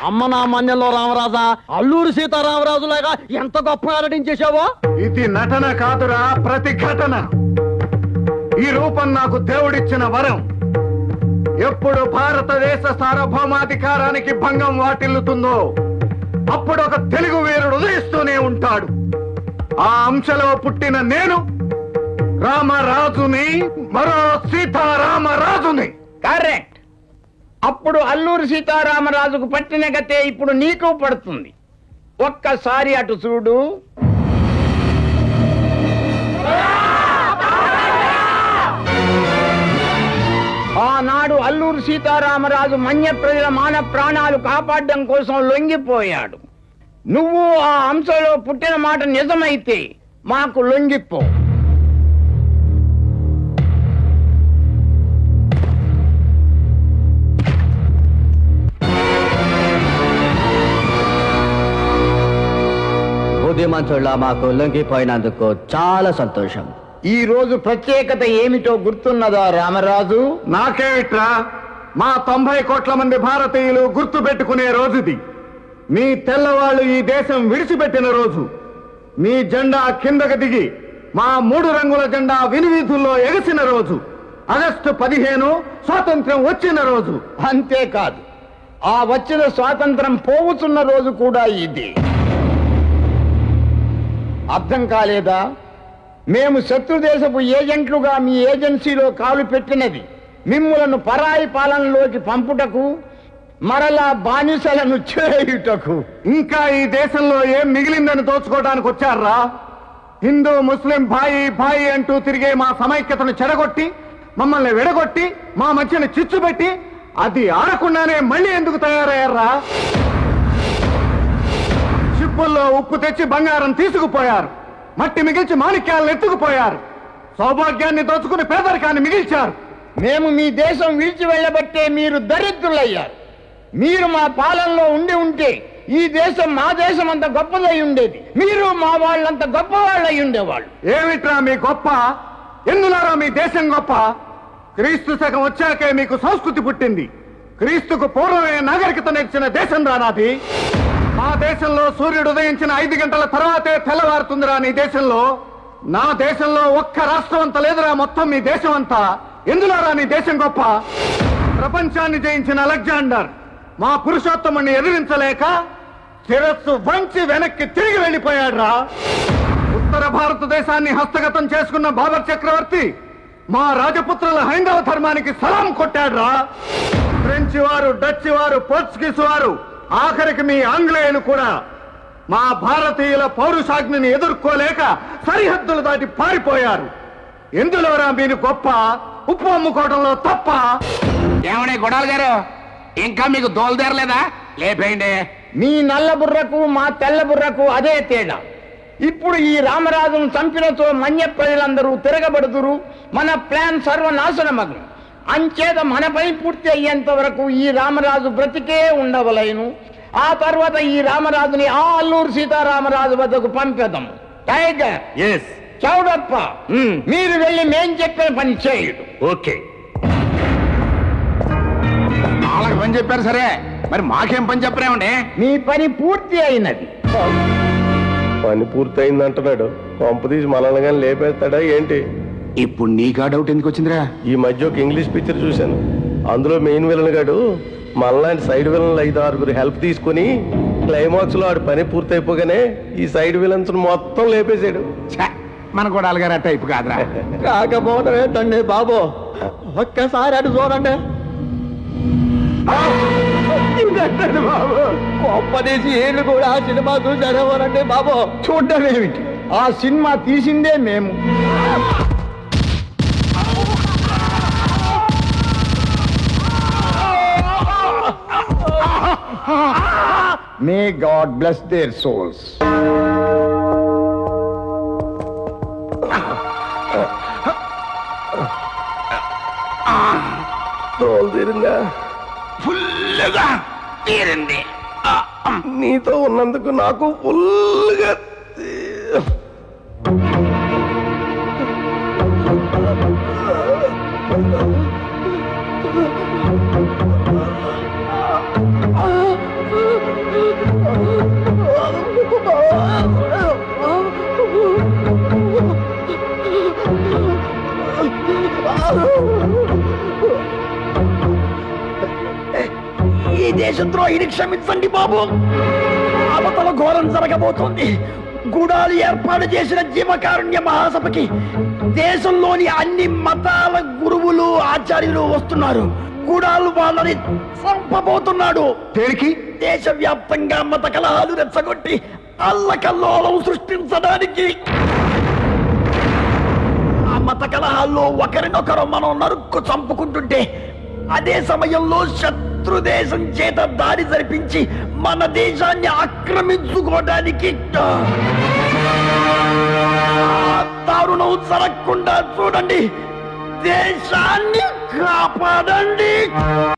అమ్మ నా మన్యంలో రామరాజా, అల్లూరి సీతారామరాజులాగా ఎంత గొప్పగా నటించేశావో. ఇది నటన కాదురా, ప్రతిఘటన. ఈ రూపం నాకు దేవుడిచ్చిన వరం. ఎప్పుడు భారతదేశ సార్వభౌమాధికారానికి భంగం వాటిల్లుతుందో అప్పుడు ఒక తెలుగు వీరుడు ఉదయిస్తూనే ఉంటాడు. ఆ అంశలో పుట్టిన నేను రామరాజుని, మరో సీతారామరాజుని. కరెక్ట్. అప్పుడు అల్లూరి సీతారామరాజుకు పట్టిన గతే ఇప్పుడు నీకు పడుతుంది. ఒక్కసారి అటు చూడు. ఆనాడు అల్లూరి సీతారామరాజు మన్య ప్రజల మాన ప్రాణాలు కాపాడడం కోసం లొంగిపోయాడు. నువ్వు ఆ అంశలో పుట్టిన మాట నిజమైతే మాకు లొంగిపో. బుద్ధిమంతుల్లా మాకు లొంగిపోయినందుకు చాలా సంతోషం. ఈ రోజు ప్రత్యేకత ఏమిటో గుర్తున్నదా రామరాజు? నాకేమిట్రా, మా 90 కోట్ల మంది భారతీయులు గుర్తు పెట్టుకునే రోజుది. మీ తెల్లవాళ్ళు ఈ దేశం విడిచిపెట్టిన రోజు. మీ జెండా కిందకు దిగి మా 3 రంగుల జెండా వినివీధుల్లో ఎగసిన రోజు. ఆగస్టు 15 స్వాతంత్ర్యం వచ్చిన రోజు. అంతేకాదు, ఆ వచ్చిన స్వాతంత్రం పోవుతున్న రోజు కూడా ఇది. అర్థం కాలేదా? మేము శత్రుదేశపు ఏజెంట్లుగా మీ ఏజెన్సీలో కాలు పెట్టినది మిమ్ములను పరాయి పాలనలోకి పంపుటకు, మరలా బానిసలను చేయుటకు. ఇంకా ఈ దేశంలో ఏం మిగిలిందని దోచుకోవడానికి వచ్చారా? హిందూ ముస్లిం భాయి భాయి అంటూ తిరిగే మా సమైక్యతను చెడగొట్టి, మమ్మల్ని విడగొట్టి, మా మధ్యన చిచ్చు పెట్టి, అది ఆడకుండానే మళ్ళీ ఎందుకు తయారయ్యారా? షిప్పుల్లో ఉప్పు తెచ్చి బంగారం తీసుకుపోయారు, మట్టి మిగిల్చి మాణిక్యాలను ఎత్తుకుపోయారు, సౌభాగ్యాన్ని దోచుకుని పేదరికాన్ని మిగిల్చారు. మేము మీ దేశం విడిచి వెళ్ళబట్టే మీరు దరిద్రులయ్యారు. మీరు మా పాలనలో ఉంటే ఈ దేశం మా దేశం అంత గొప్పదై ఉండేది. మీరు మా వాళ్ళంత గొప్ప వాళ్ళై ఉండేవాళ్ళు. ఏమిట్రా మీ గొప్ప? ఎందులారా మీ దేశం గొప్ప? క్రీస్తు శకం వచ్చాకే మీకు సంస్కృతి పుట్టింది. క్రీస్తుకు పూర్వమే నాగరికత నేర్చిన దేశం రానాది. మా దేశంలో సూర్యుడు ఉదయించిన 5 గంటల తర్వాతే తెల్లవారుతుందిరా నీ దేశంలో. నా దేశంలో ఒక్క రాష్ట్రం అంత లేదురా, మొత్తం మీ దేశం అంతా. ఎందులారా నీ దేశం గొప్ప? ప్రపంచాన్ని జయించిన అలెగ్జాండర్ మా పురుషోత్తముని ఎదిరించలేక శిరస్సు వంచి వెనక్కి తిరిగి వెళ్ళిపోయాడు రా. ఉత్తర భారతదేశాన్ని హస్తగతం చేసుకున్న బాబర్ చక్రవర్తి మా రాజపుత్రుల హైందవ ధర్మానికి సలాం కొట్టాడు రా. ఫ్రెంచ్ వారు, డచ్ వారు, పోర్చుగీస్ వారు, ఆఖరికి మీ ఆంగ్లేయులు కూడా మా భారతీయుల పౌరుషాగ్నిని ఎదుర్కోలేక సరిహద్దులు దాటి పారిపోయారు. ఎందులోరా మీరు గొప్ప? ఉప్పు అమ్ముకోవడంలో తప్ప? ఏమనే గొడవలు గారు, ఇంకా మీకు దోలుదేరలేదా? లేపేయండి. మీ నల్ల బుర్రకు మా తెల్ల బుర్రకు అదే తేడా. ఇప్పుడు ఈ రామరాజును చంపినతో మన్య ప్రజలందరూ తిరగబడుతురు. మన ప్లాన్ సర్వనాశనమగ్నం. అంచేత మన పని పూర్తి అయ్యేంత వరకు ఈ రామరాజు బ్రతికే ఉండవలేను. ఆ తర్వాత ఈ రామరాజుని ఆ అల్లూరు సీతారామరాజు వద్దకు పంపేద్దాం. టైగర్, చౌడప్ప, మీరు వెళ్ళి మేం చెప్పిన పని చేయుడు. ఓకే. వాళ్ళకి పని చెప్పారు సరే, మరి మాకేం పని చెప్పరేమండి? మీ పని పూర్తి అయినది. పని పూర్తయింది అంటున్నాడు. పంపదీసి మనల్ని కానీ లేపేస్తాడా ఏంటి? ఇప్పుడు నీకా డౌట్ ఎందుకు వచ్చిందిరా? ఈ మధ్య ఒక ఇంగ్లీష్ పిక్చర్ చూశాను. అందులో మెయిన్ విలన్ గాడు మనలాంటి సైడ్ విలన్లు 5-6 హెల్ప్ తీసుకుని క్లైమాక్స్ లో ఆడు పని పూర్తయిపోగానే ఈ సైడ్ విలన్స్ మొత్తం లేపేశాడు. మన కూడా అలగారు ఆ టైప్ కాదురా. కాకపోతే బాబు ఒక్కసారి అటు చూడండి. గొప్పదేసి ఏళ్ళు కూడా ఆ సినిమా చూసారేమోనండి బాబు. చూడ్డం ఏమిటి? ఆ సినిమా తీసిందే మేము. May God bless their souls. తోలు తీరిందా? ఫుల్గా తీరింది. నీతో ఉన్నందుకు నాకు ఫుల్గా ఈ దేశద్రోహిని క్షమించండి బాబు. అవతల ఘోరం జరగబోతోంది. గుడాలు ఏర్పాటు చేసిన జీవకారుణ్య మహాసభకి దేశంలోని అన్ని మతాల గురువులు ఆచార్యులు వస్తున్నారు. గుడాలు వాళ్ళని చంపబోతున్నాడు. దేనికి? దేశవ్యాప్తంగా మత కలహాలు రెచ్చగొట్టి అల్లకల్లోలం సృష్టించడానికి. ఆ మత కలహాల్లో ఒకరినొకరు మనం నరుక్కు చంపుకుంటుంటే అదే సమయంలో శత్రు దేశం చేత దాడి జరిపించి మన దేశాన్ని ఆక్రమించుకోవడానికి దారుణం జరగకుండా చూడండి. దేశాన్ని కాపాడండి.